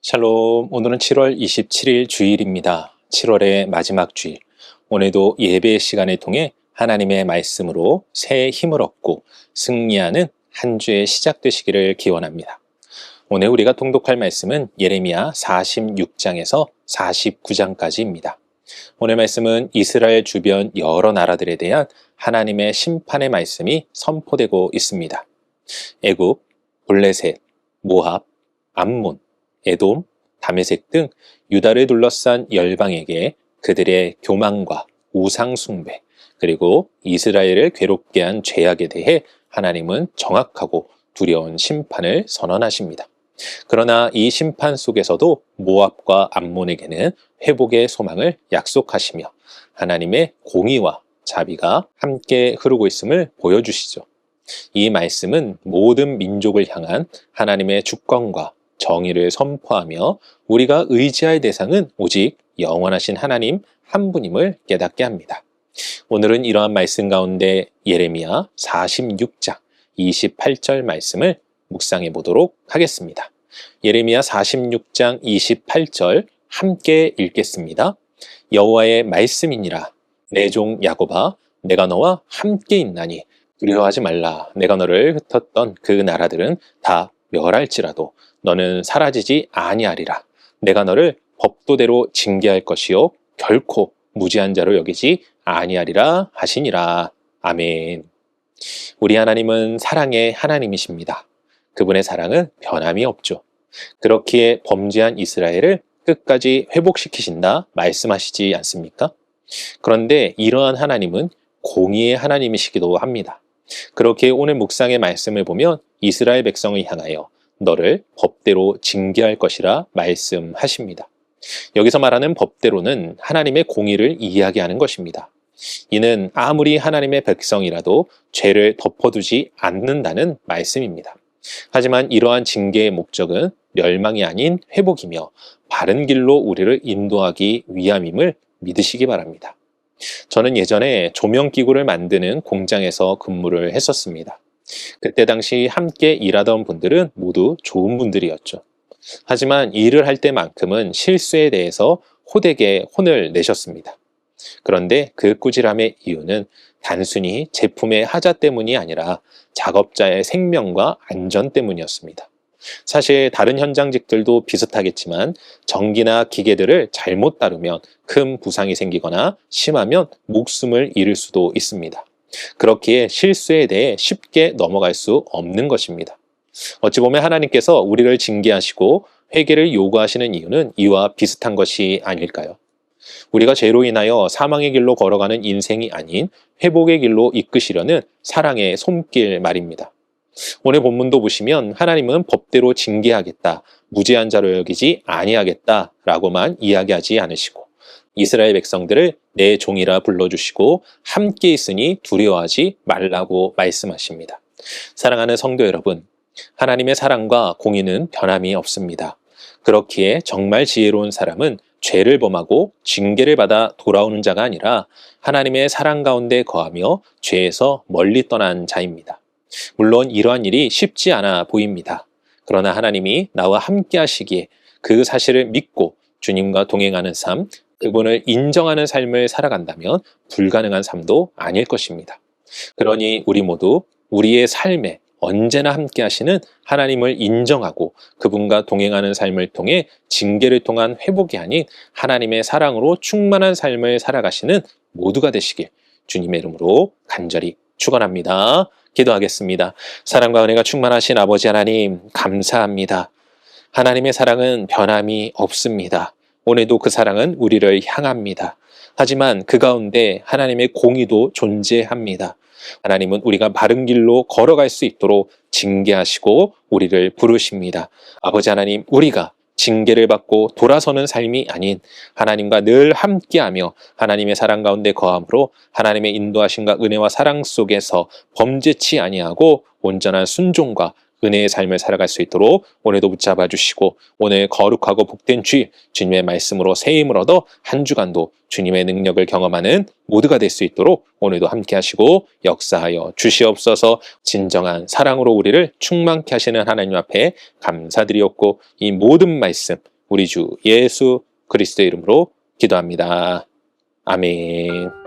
샬롬, 오늘은 7월 27일 주일입니다. 7월의 마지막 주일. 오늘도 예배 시간을 통해 하나님의 말씀으로 새 힘을 얻고 승리하는 한 주의 시작 되시기를 기원합니다. 오늘 우리가 통독할 말씀은 예레미야 46장에서 49장까지입니다. 오늘 말씀은 이스라엘 주변 여러 나라들에 대한 하나님의 심판의 말씀이 선포되고 있습니다. 애굽, 블레셋, 모압, 암몬, 에돔, 다메섹 등 유다를 둘러싼 열방에게 그들의 교만과 우상 숭배, 그리고 이스라엘을 괴롭게 한 죄악에 대해 하나님은 정확하고 두려운 심판을 선언하십니다. 그러나 이 심판 속에서도 모압과 암몬에게는 회복의 소망을 약속하시며 하나님의 공의와 자비가 함께 흐르고 있음을 보여주시죠. 이 말씀은 모든 민족을 향한 하나님의 주권과 정의를 선포하며 우리가 의지할 대상은 오직 영원하신 하나님 한 분임을 깨닫게 합니다. 오늘은 이러한 말씀 가운데 예레미야 46장 28절 말씀을 묵상해 보도록 하겠습니다. 예레미야 46장 28절 함께 읽겠습니다. 여호와의 말씀이니라. 내 종 야곱아, 내가 너와 함께 있나니 두려워하지 말라. 내가 너를 흩었던 그 나라들은 다 멸할지라도 너는 사라지지 아니하리라. 내가 너를 법도대로 징계할 것이요 결코 무지한 자로 여기지 아니하리라 하시니라. 아멘. 우리 하나님은 사랑의 하나님이십니다. 그분의 사랑은 변함이 없죠. 그렇기에 범죄한 이스라엘을 끝까지 회복시키신다 말씀하시지 않습니까? 그런데 이러한 하나님은 공의의 하나님이시기도 합니다. 그렇게 오늘 묵상의 말씀을 보면 이스라엘 백성을 향하여 너를 법대로 징계할 것이라 말씀하십니다. 여기서 말하는 법대로는 하나님의 공의를 이야기하는 것입니다. 이는 아무리 하나님의 백성이라도 죄를 덮어두지 않는다는 말씀입니다. 하지만 이러한 징계의 목적은 멸망이 아닌 회복이며 바른 길로 우리를 인도하기 위함임을 믿으시기 바랍니다. 저는 예전에 조명기구를 만드는 공장에서 근무를 했었습니다. 그때 당시 함께 일하던 분들은 모두 좋은 분들이었죠. 하지만 일을 할 때만큼은 실수에 대해서 호되게 혼을 내셨습니다. 그런데 그 꾸지람의 이유는 단순히 제품의 하자 때문이 아니라 작업자의 생명과 안전 때문이었습니다. 사실 다른 현장직들도 비슷하겠지만 전기나 기계들을 잘못 다루면 큰 부상이 생기거나 심하면 목숨을 잃을 수도 있습니다. 그렇기에 실수에 대해 쉽게 넘어갈 수 없는 것입니다. 어찌 보면 하나님께서 우리를 징계하시고 회개를 요구하시는 이유는 이와 비슷한 것이 아닐까요? 우리가 죄로 인하여 사망의 길로 걸어가는 인생이 아닌 회복의 길로 이끄시려는 사랑의 손길 말입니다. 오늘 본문도 보시면 하나님은 법대로 징계하겠다, 무죄한 자로 여기지 아니하겠다 라고만 이야기하지 않으시고 이스라엘 백성들을 내 종이라 불러주시고 함께 있으니 두려워하지 말라고 말씀하십니다. 사랑하는 성도 여러분, 하나님의 사랑과 공의는 변함이 없습니다. 그렇기에 정말 지혜로운 사람은 죄를 범하고 징계를 받아 돌아오는 자가 아니라 하나님의 사랑 가운데 거하며 죄에서 멀리 떠난 자입니다. 물론 이러한 일이 쉽지 않아 보입니다. 그러나 하나님이 나와 함께 하시기에 그 사실을 믿고 주님과 동행하는 삶, 그분을 인정하는 삶을 살아간다면 불가능한 삶도 아닐 것입니다. 그러니 우리 모두 우리의 삶에 언제나 함께 하시는 하나님을 인정하고 그분과 동행하는 삶을 통해 징계를 통한 회복이 아닌 하나님의 사랑으로 충만한 삶을 살아가시는 모두가 되시길 주님의 이름으로 간절히 축원합니다. 기도하겠습니다. 사랑과 은혜가 충만하신 아버지 하나님 감사합니다. 하나님의 사랑은 변함이 없습니다. 오늘도 그 사랑은 우리를 향합니다. 하지만 그 가운데 하나님의 공의도 존재합니다. 하나님은 우리가 바른 길로 걸어갈 수 있도록 징계하시고 우리를 부르십니다. 아버지 하나님, 우리가 징계를 받고 돌아서는 삶이 아닌 하나님과 늘 함께하며 하나님의 사랑 가운데 거함으로 하나님의 인도하심과 은혜와 사랑 속에서 범죄치 아니하고 온전한 순종과 은혜의 삶을 살아갈 수 있도록 오늘도 붙잡아 주시고, 오늘 거룩하고 복된 주일 주님의 말씀으로 새 힘을 얻어 한 주간도 주님의 능력을 경험하는 모두가 될 수 있도록 오늘도 함께 하시고 역사하여 주시옵소서. 진정한 사랑으로 우리를 충만케 하시는 하나님 앞에 감사드리옵고, 이 모든 말씀 우리 주 예수 그리스도의 이름으로 기도합니다. 아멘.